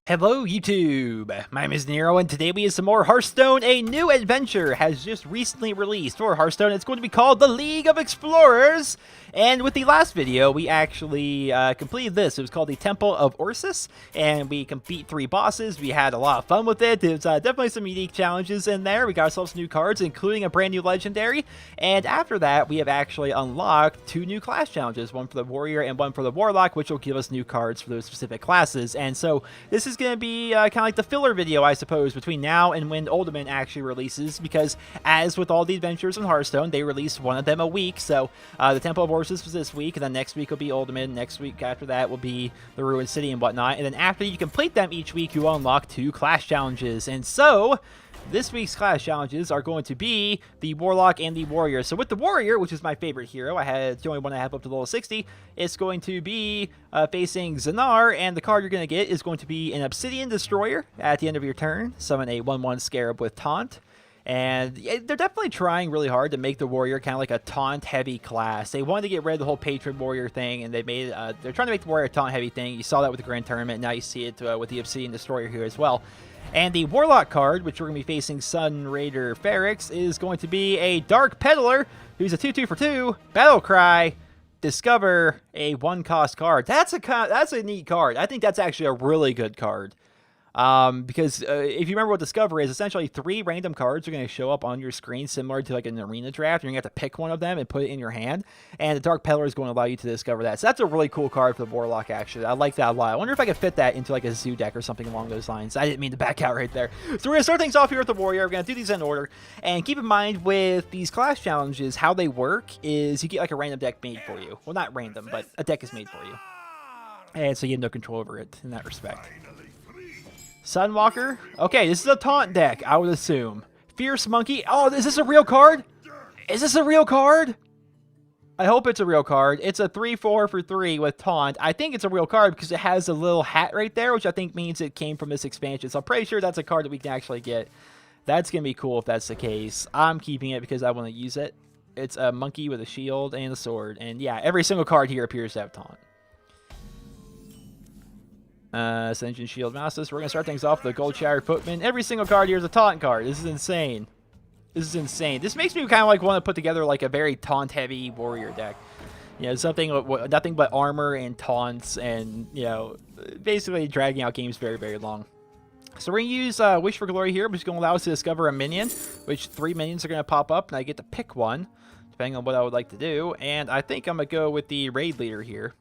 Hello YouTube, my name is Nero and today we have some more Hearthstone. A new adventure has just recently released for Hearthstone. It's going to be called the League of Explorers. And with the last video, we actually completed this. It was called the Temple of Ursus, and we beat 3 bosses. We had a lot of fun with it. There's definitely some unique challenges in there. We got ourselves new cards, including a brand new legendary. And after that, we have actually unlocked 2 new class challenges, one for the Warrior and one for the Warlock, which will give us new cards for those specific classes. And so this is going to be kind of like the filler video, I suppose, between now and when Ultimate actually releases, because as with all the adventures in Hearthstone, they release one of them a week. So the Temple of Ursus was this week, and then next week will be Ultimate, next week after that will be the Ruined City and whatnot, and then after you complete them each week, you will unlock 2 class challenges. And so this week's class challenges are going to be the Warlock and the Warrior. So with the Warrior, which is my favorite hero, it's the only one I have up to level 60, it's going to be facing Xanar, and the card you're going to get is going to be an Obsidian Destroyer. At the end of your turn, summon a 1/1 Scarab with Taunt. And they're definitely trying really hard to make the Warrior kind of like a taunt-heavy class. They wanted to get rid of the whole Patron Warrior thing, and they're trying to make the Warrior a taunt-heavy thing. You saw that with the Grand Tournament, now you see it with the Obsidian Destroyer here as well. And the Warlock card, which we're going to be facing Sun Raider Ferrix, is going to be a Dark Peddler, who's a 2/2 for 2, Battle Cry, discover a 1-cost card. That's a neat card. I think that's actually a really good card. Because if you remember what Discover is, essentially 3 random cards are going to show up on your screen, similar to like an arena draft. You're going to have to pick one of them and put it in your hand, and the Dark Peddler is going to allow you to discover that. So that's a really cool card for the Warlock, actually. I like that a lot. I wonder if I could fit that into like a zoo deck or something along those lines. I didn't mean to back out right there. So we're going to start things off here with the Warrior. We're going to do these in order, and keep in mind with these class challenges, how they work is you get like a random deck made for you. Well, not random, but a deck is made for you. And so you have no control over it in that respect. Sunwalker. Okay, this is a taunt deck, I would assume. Fierce Monkey. Oh, is this a real card? Is this a real card? I hope it's a real card. It's a 3/4 for 3 with taunt. I think it's a real card because it has a little hat right there, which I think means it came from this expansion. So I'm pretty sure that's a card that we can actually get. That's going to be cool if that's the case. I'm keeping it because I want to use it. It's a monkey with a shield and a sword. And yeah, every single card here appears to have taunt. Ascension Shield Mouses. We're going to start things off with the Gold Shower Footman. Every single card here is a taunt card. This is insane. This is insane. This makes me kind of like want to put together like a very taunt-heavy warrior deck. You know, something with nothing but armor and taunts and, you know, basically dragging out games very, very long. So we're going to use Wish for Glory here, which is going to allow us to discover a minion, which 3 minions are going to pop up, and I get to pick one, depending on what I would like to do. And I think I'm going to go with the Raid Leader here.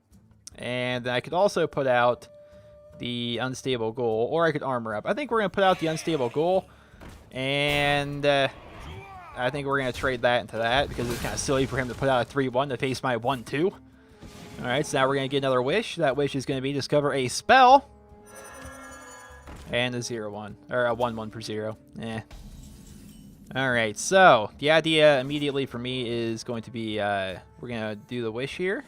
And I could also put out the Unstable Ghoul, or I could armor up. I think we're going to put out the Unstable Ghoul, and I think we're going to trade that into that, because it's kind of silly for him to put out a 3/1 to face my 1/2. Alright, so now we're going to get another wish. That wish is going to be discover a spell, and a 0/1, or a 1/1 for 0. Alright, so the idea immediately for me is going to be, we're going to do the wish here.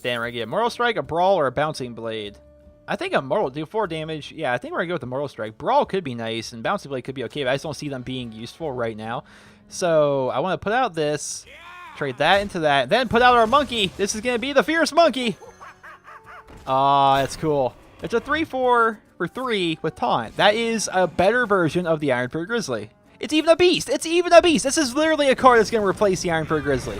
Then we're going to get a Mortal Strike, a Brawl, or a Bouncing Blade. I think a Mortal, do 4 damage. Yeah, I think we're going to go with the Mortal Strike. Brawl could be nice, and Bouncing Blade could be okay, but I just don't see them being useful right now. So I want to put out this, trade that into that, then put out our Monkey. This is going to be the Fierce Monkey. Ah, that's cool. It's a 3/4 for 3 with Taunt. That is a better version of the Iron Fur Grizzly. It's even a beast. It's even a beast. This is literally a card that's going to replace the Iron Fur Grizzly.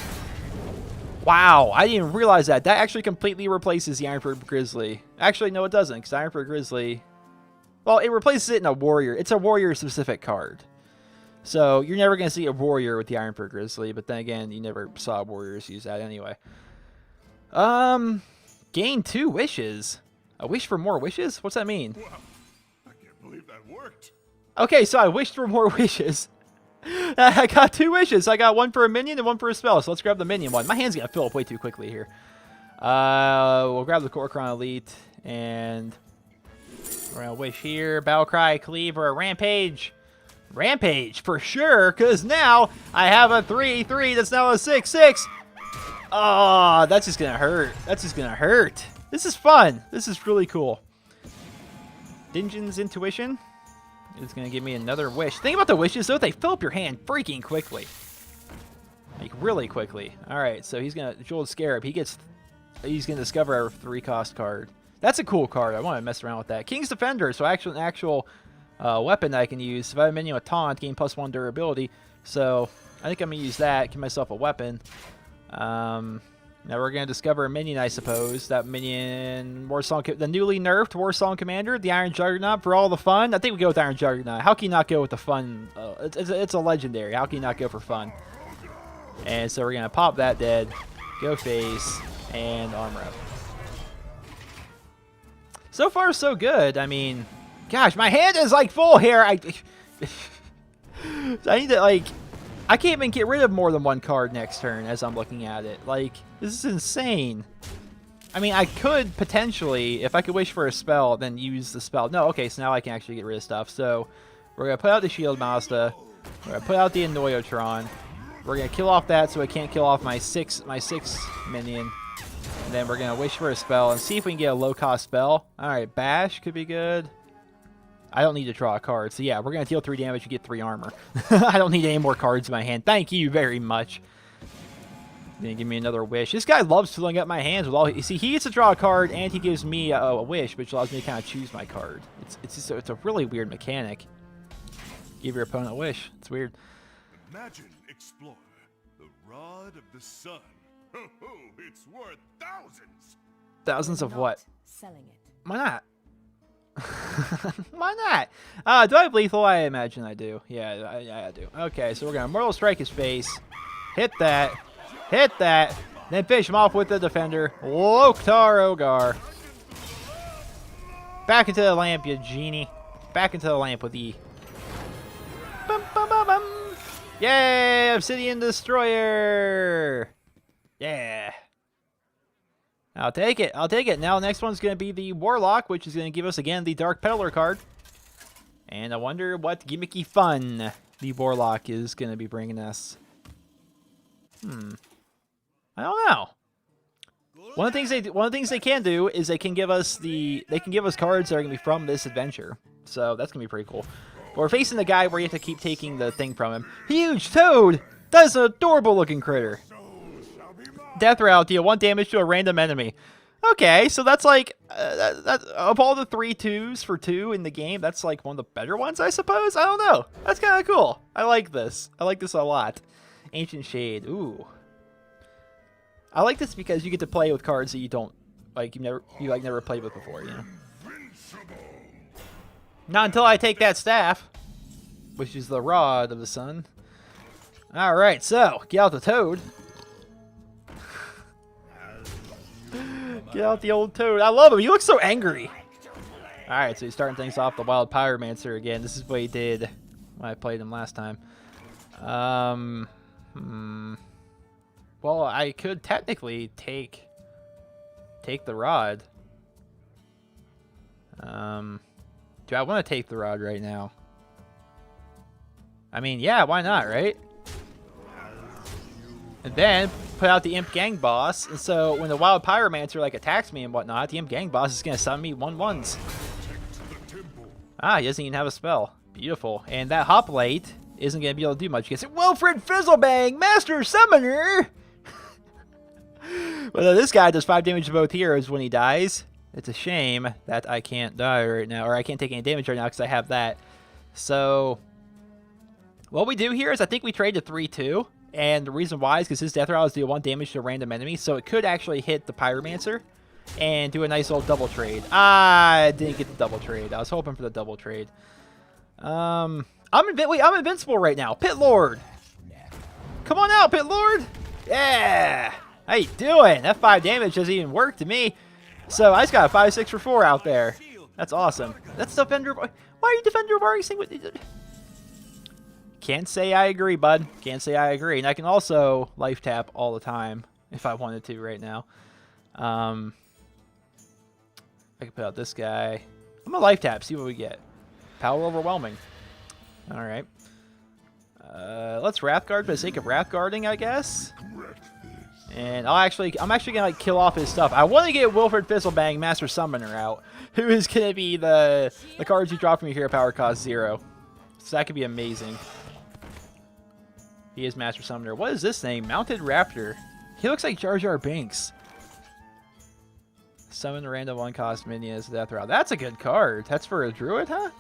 Wow, I didn't even realize that. That actually completely replaces the Iron Fur Grizzly. Actually, no, it doesn't, because Iron Fur Grizzly, well, it replaces it in a Warrior. It's a Warrior-specific card. So you're never going to see a Warrior with the Iron Fur Grizzly, but then again, you never saw Warriors use that anyway. Gain 2 wishes. A wish for more wishes? What's that mean? Wow, I can't believe that worked. Okay, so I wished for more wishes. I got 2 wishes. I got one for a minion and one for a spell. So let's grab the minion one. My hand's going to fill up way too quickly here. We'll grab the Kor'kron Elite. And we're going to wish here. Battle Cry, Cleave, or a Rampage. Rampage, for sure. Because now I have a 3/3 that's now a 6/6. Oh, that's just going to hurt. That's just going to hurt. This is fun. This is really cool. Dingen's Intuition. It's going to give me another wish. Think about the wishes, though. They fill up your hand freaking quickly. Like, really quickly. Alright, so he's going to... Jeweled Scarab. He's going to discover our 3-cost card. That's a cool card. I want to mess around with that. King's Defender, so actually an actual weapon that I can use. If I have a minion with taunt, gain +1 durability. So I think I'm going to use that, give myself a weapon. Now we're going to discover a minion, I suppose. That minion, the newly nerfed Warsong Commander, the Iron Juggernaut, for all the fun. I think we go with Iron Juggernaut. How can you not go with the fun? It's a legendary. How can you not go for fun? And so we're going to pop that dead, go face, and armor up. So far, so good. I mean, gosh, my hand is like full here. I need to, like, I can't even get rid of more than one card next turn as I'm looking at it. Like, this is insane. I mean, I could potentially, if I could wish for a spell, then use the spell. No, okay, so now I can actually get rid of stuff. So we're going to put out the Shield Mazda. We're going to put out the Annoyotron. We're going to kill off that so it can't kill off my six minion. And then we're going to wish for a spell and see if we can get a low-cost spell. All right, Bash could be good. I don't need to draw a card. So, yeah, we're going to deal 3 damage and get 3 armor. I don't need any more cards in my hand. Thank you very much. Then give me another wish. This guy loves filling up my hands with all... You see, he gets to draw a card, and he gives me a wish, which allows me to kind of choose my card. It's a really weird mechanic. Give your opponent a wish. It's weird. Imagine, Explorer, the Rod of the Sun. Ho ho, it's worth thousands. Thousands of what? Selling it. Why not? Why not? Do I have lethal? I imagine I do. Yeah, I do. Okay, so we're going to Mortal Strike his face. Hit that. Hit that. Then finish him off with the Defender. Loktar Ogar. Back into the lamp, you genie. Back into the lamp with E. Bum, bum, bum, bum. Yay! Obsidian Destroyer! Yeah. I'll take it. I'll take it. Now, the next one's going to be the Warlock, which is going to give us, again, the Dark Peddler card. And I wonder what gimmicky fun the Warlock is going to be bringing us. I don't know. One of the things they can do is they can give us cards that are going to be from this adventure. So that's going to be pretty cool. But we're facing the guy where you have to keep taking the thing from him. Huge Toad! That's an adorable looking critter. Death Route, deal 1 damage to a random enemy. Okay, so that's like, of all the 3/2s for 2 in the game, that's like one of the better ones, I suppose? I don't know. That's kind of cool. I like this. I like this a lot. Ancient Shade, ooh. I like this because you get to play with cards that you don't, like, you never played with before, you know? Not until I take that staff, which is the Rod of the Sun. Alright, so, get out the Toad. Get out the old Toad. I love him. He looks so angry. Alright, so he's starting things off the Wild Pyromancer again. This is what he did when I played him last time. Well, I could technically take the Rod. Do I want to take the Rod right now? I mean, yeah, why not, right? And then put out the Imp Gang Boss, and so when the Wild Pyromancer like attacks me and whatnot, the Imp Gang Boss is gonna summon me 1/1s. Ah, he doesn't even have a spell. Beautiful. And that Hoplite isn't gonna be able to do much against it. Wilfred Fizzlebang, Master Summoner. Well, this guy does 5 damage to both heroes when he dies. It's a shame that I can't die right now, or I can't take any damage right now because I have that. So what we do here is I think we trade to 3/2. And the reason why is because his Death Rattle is deal 1 damage to a random enemy, so it could actually hit the Pyromancer and do a nice little double trade. I didn't get the double trade. I was hoping for the double trade. I'm invincible right now. Pit Lord. Come on out, Pit Lord. Yeah. How you doing? That 5 damage doesn't even work to me. So I just got a 5/6 for 4 out there. That's awesome. That's Defender. Why are you Defender of Arcing? Can't say I agree, bud. Can't say I agree. And I can also life tap all the time if I wanted to right now. I can put out this guy. I'm gonna life tap, see what we get. Power Overwhelming. All right. Let's Wrathguard for the sake of Wrathguarding, I guess. And I'm actually gonna like kill off his stuff. I want to get Wilfred Fizzlebang, Master Summoner, out, who is gonna be the cards you draw from your hero power cost 0. So that could be amazing. He is Master Summoner. What is this name? Mounted Raptor. He looks like Jar Jar Binks. Summon a random one-cost minion as a death rattle. That's a good card. That's for a druid, huh?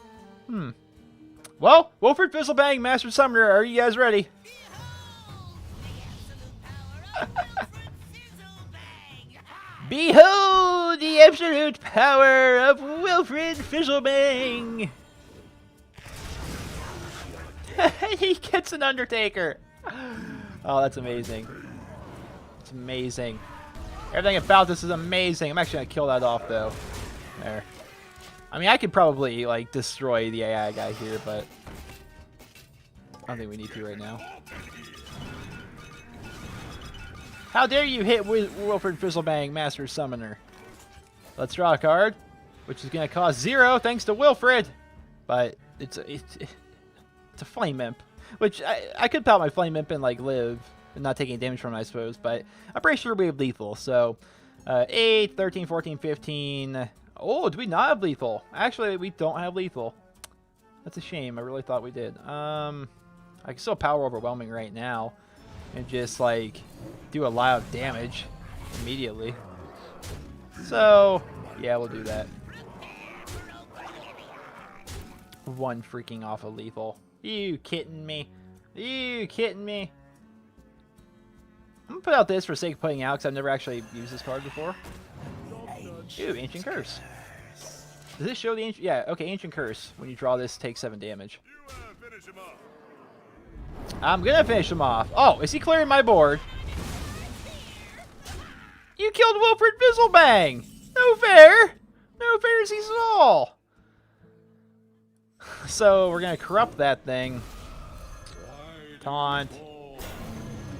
Well, Wilfred Fizzlebang, Master Summoner, are you guys ready? Behold the absolute power of Wilfred Fizzlebang! He gets an Undertaker! Oh, that's amazing. It's amazing. Everything about this is amazing. I'm actually gonna kill that off, though. There. I mean, I could probably, like, destroy the AI guy here, but I don't think we need to right now. How dare you hit Wilfred Fizzlebang, Master Summoner? Let's draw a card, which is going to cost 0 thanks to Wilfred. But it's a Flame Imp, which I could put my Flame Imp and, like, live and not taking damage from it, I suppose. But I'm pretty sure we have lethal. So 8, 13, 14, 15... Oh, do we not have lethal? Actually, we don't have lethal. That's a shame. I really thought we did. I can still power overwhelming right now and just like do a lot of damage immediately. So yeah, we'll do that. One freaking off of lethal. You kidding me? You kidding me? I'm gonna put out this for the sake of putting out because I've never actually used this card before. Ooh, Ancient Curse. Does this show the ancient? Yeah, okay, Ancient Curse. When you draw this, takes 7 damage. I'm gonna finish him off. Oh, is he clearing my board? You killed Wilfred Fizzlebang! No fair! No fairsies at all! So, we're gonna corrupt that thing. Taunt.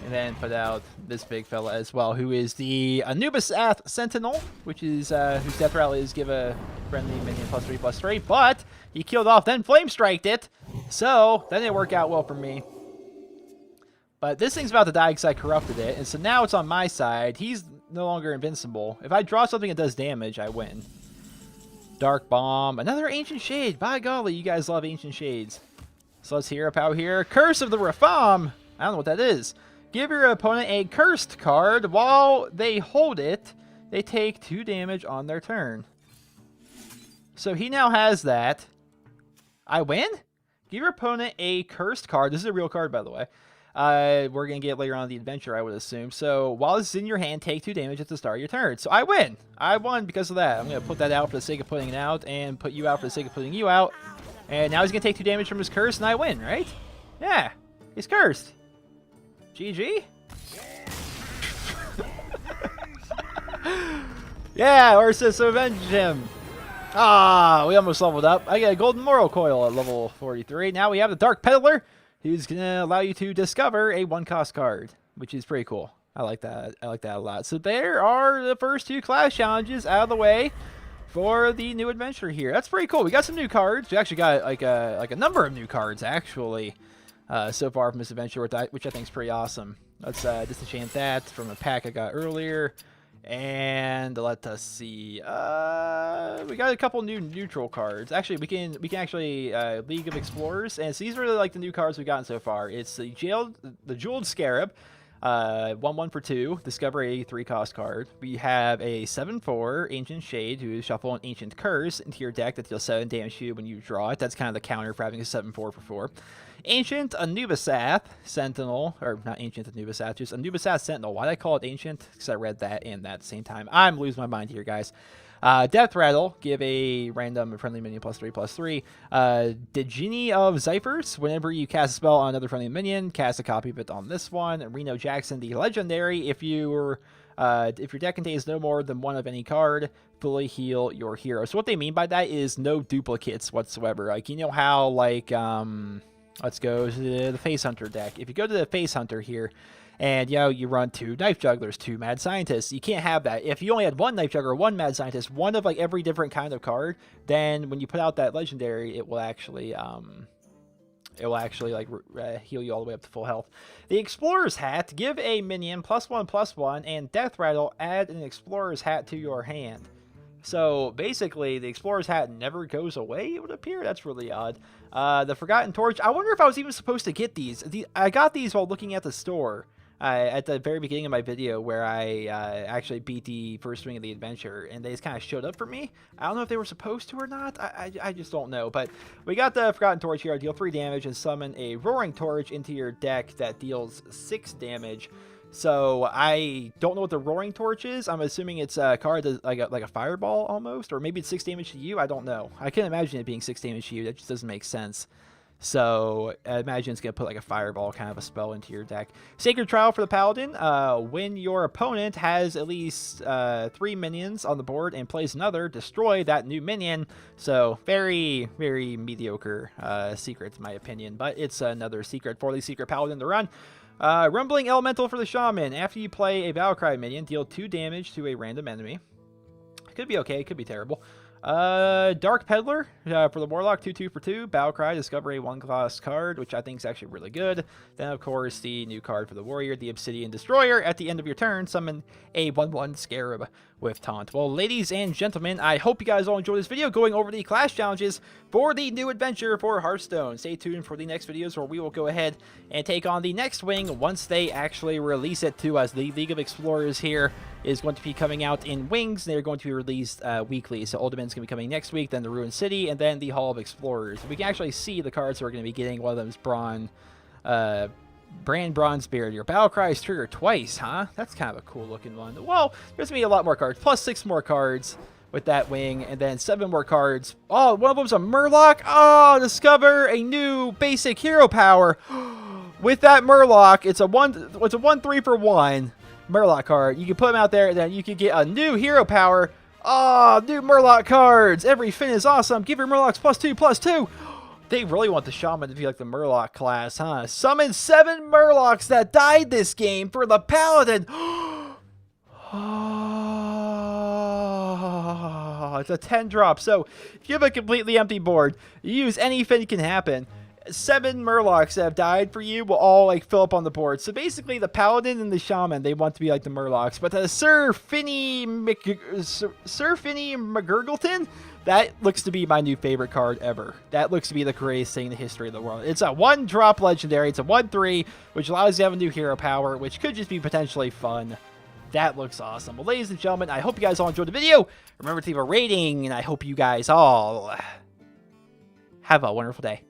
And then put out this big fella as well, who is the Anubis Sentinel, which is whose death rattle is give a friendly minion +3/+3. But he killed off, then flame striked it, so that didn't work out well for me. But this thing's about to die because I corrupted it, and so now it's on my side. He's no longer invincible. If I draw something that does damage, I win. Dark Bomb, another Ancient Shade. By golly, you guys love Ancient Shades. So let's hear a power here. Curse of the Rapham. I don't know what that is. Give your opponent a cursed card. While they hold it, they take 2 damage on their turn. So he now has that. I win? Give your opponent a cursed card. This is a real card, by the way. We're going to get later on in the adventure, I would assume. So while this is in your hand, take 2 damage at the start of your turn. So I win. I won because of that. I'm going to put that out for the sake of putting it out and put you out for the sake of putting you out. And now he's going to take 2 damage from his curse, and I win, right? Yeah. He's cursed. GG? Yeah, Ursus, avenge him. Ah, we almost leveled up. I got a Golden Moral Coil at level 43. Now we have the Dark Peddler, who's going to allow you to discover a 1-cost card, which is pretty cool. I like that. I like that a lot. So there are the first 2 class challenges out of the way for the new adventure here. That's pretty cool. We got some new cards. We actually got like a number of new cards, actually. So far from this adventure, which I think is pretty awesome. Let's disenchant that from a pack I got earlier. And let us see. We got a couple new neutral cards. Actually, we can actually League of Explorers, and so these are like the new cards we've gotten so far. It's the Jeweled Scarab, 1/1 for 2. Discover a 3-cost card. We have a 7/4 Ancient Shade, who is shuffle an Ancient Curse into your deck that deals 7 damage to you when you draw it. That's kind of the counter for having a 7/4 for 4. Ancient Anubisath Sentinel, or not Ancient Anubisath, just Anubisath Sentinel. Why did I call it Ancient? Because I read that and that at the same time. I'm losing my mind here, guys. Death Rattle, give a random friendly minion +3/+3. Djinni of Zyphers, whenever you cast a spell on another friendly minion, cast a copy of it on this one. Reno Jackson, the Legendary, if your deck contains no more than 1 of any card, fully heal your hero. So what they mean by that is no duplicates whatsoever. Like, you know how, like, let's go to the Face Hunter deck. If you go to the Face Hunter here, and, you know, you run 2 Knife Jugglers, 2 Mad Scientists, you can't have that. If you only had 1 Knife Juggler, 1 Mad Scientist, 1 of, like, every different kind of card, then when you put out that Legendary, it will actually, like, heal you all the way up to full health. The Explorer's Hat, give a minion +1/+1, and Death Rattle, add an Explorer's Hat to your hand. So basically, the Explorer's Hat never goes away, it would appear. That's really odd. The Forgotten Torch. I wonder if I was even supposed to get these. I got these while looking at the store. at the very beginning of my video where I actually beat the first ring of the adventure, and they just kind of showed up for me. I don't know if they were supposed to or not. I just don't know. But we got the Forgotten Torch here. Deal 3 damage and summon a Roaring Torch into your deck that deals 6 damage. So I don't know what the Roaring Torch is. I'm assuming it's a card that, like a fireball almost, or maybe it's 6 damage to you. I don't know. I can't imagine it being 6 damage to you. That just doesn't make sense. So I imagine it's going to put like a fireball kind of a spell into your deck. Sacred Trial for the Paladin. When your opponent has at least 3 minions on the board and plays another, destroy that new minion. So very, very mediocre secret in my opinion. But it's another secret for the Secret Paladin to run. Rumbling Elemental for the Shaman. After you play a Battlecry minion, deal 2 damage to a random enemy. Could be okay, could be terrible. Dark Peddler for the Warlock, 2/2 for 2. Battlecry, discover a 1-class card, which I think is actually really good. Then, of course, the new card for the Warrior, the Obsidian Destroyer. At the end of your turn, summon a 1/1 Scarab with Taunt. Well, ladies and gentlemen, I hope you guys all enjoyed this video going over the class challenges for the new adventure for Hearthstone. Stay tuned for the next videos where we will go ahead and take on the next wing once they actually release it to us. The League of Explorers here is going to be coming out in wings. They're going to be released weekly. So Ultimate's going to be coming next week, then the Ruined City, and then the Hall of Explorers. We can actually see the cards we're going to be getting. One of them is Brand Bronzebeard. Your Battlecry is triggered twice, huh? That's kind of a cool looking one. Well, there's going to be a lot more cards, plus 6 more cards with that wing, and then 7 more cards. Oh, one of them's a Murloc. Oh, discover a new basic hero power. With that Murloc, it's a 1/3 for 1 Murloc card. You can put them out there, and then you can get a new hero power. Oh, new Murloc cards. Every fin is awesome. Give your Murlocs +2/+2. They really want the Shaman to be like the Murloc class, huh? Summon 7 Murlocs that died this game for the Paladin. Oh, it's a 10 drop. So if you have a completely empty board, you use any fin can happen. 7 Murlocs that have died for you will all like fill up on the board. So basically the Paladin and the Shaman, they want to be like the Murlocs. But the Sir Finney McGurgleton, that looks to be my new favorite card ever. That looks to be the greatest thing in the history of the world. It's a 1-drop legendary. It's a 1/3, which allows you to have a new hero power, which could just be potentially fun. That looks awesome. Well, ladies and gentlemen, I hope you guys all enjoyed the video. Remember to leave a rating, and I hope you guys all have a wonderful day.